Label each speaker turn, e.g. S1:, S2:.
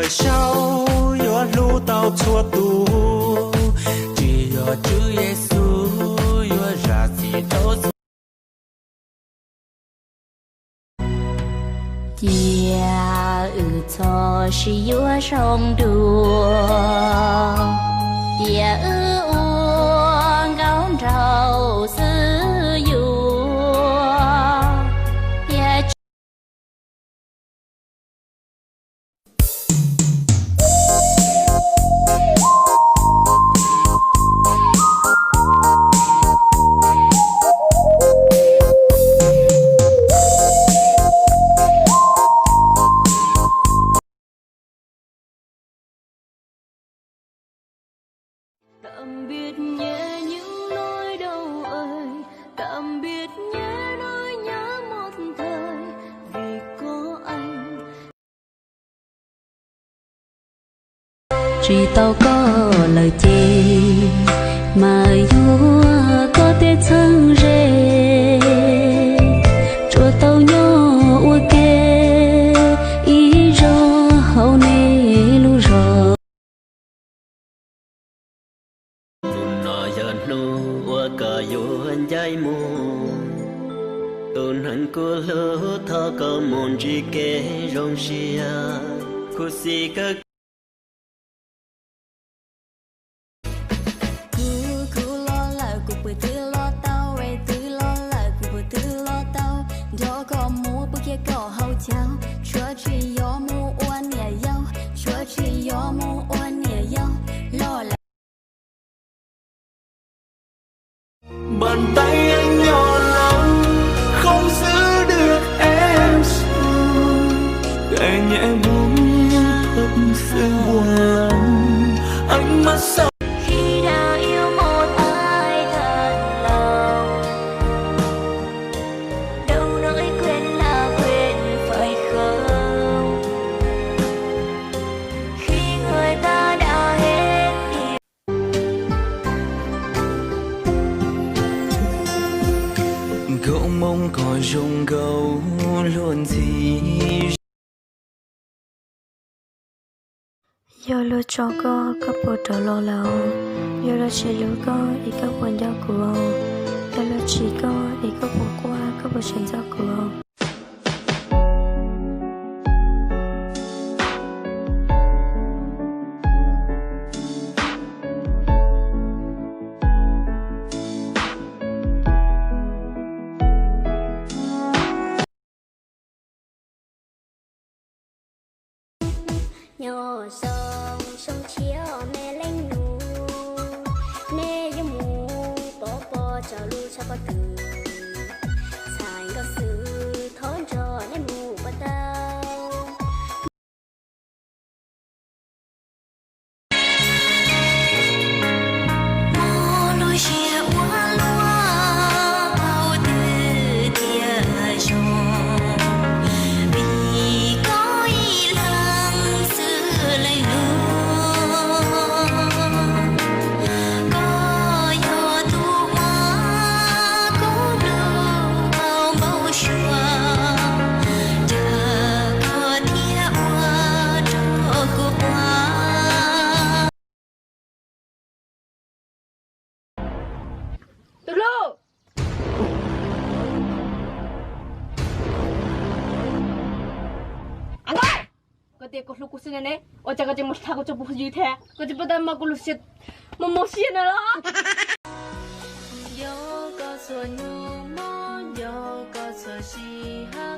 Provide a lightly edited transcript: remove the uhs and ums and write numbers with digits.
S1: sau yo lu tao chua tu chỉ yo Chúa Giêsu yo ra gì đâu
S2: chia cho si yo sông đùa chia uống gạo trầu sư
S3: tạm biệt nhé những nỗi đau ơi, tạm biệt nhé nỗi nhớ một thời vì có anh.
S2: Chỉ tao có lời chê mà vua có thể chẳng rê cho tao nhỏ ok ý rõ hậu nê lu rõ
S4: nó giờ nu qua cả yuan dây mù tuần hắn cô lỡ thọ có môn chỉ kể rong xia khu si các
S1: bàn tay anh nhỏ lắm không giữ được em rồi gậy nhẹ buông nhưng thật sự buồn lắm ánh mắt sao
S3: Khi đã yêu một ai thật lòng, đâu nỗi quên là quên phải không? Khi người ta đã hết yêu.
S1: cậu mong còi rồng gấu luôn gì
S5: yo lo cho có bộ trò lo lâu yo lo chỉ lo có ý các quần giao của yo lo chỉ có ý các bộ qua các bộ chuyển giao của
S3: Nhỏ sông sông chiếu mẹ lanh nụ nê yêu mù bỏ cho lu cho có từ xài có sự thốn cho nên mù bắt tao mô lối chia hoa loa bao từ tia rồng vì có ý lăng xưa lời hứa có yo tu hoa có lưu bao bao xua chờ có tia hoa cho cô hoa.
S6: Hello. 안 가! 그때 거 놓고 쓰네. 어쩌가지 못하고 저 무슨 일해? 그때보다 막 걸로 씨, 뭐 씨네라.
S3: Yo có số nhung mong yo có số si hăng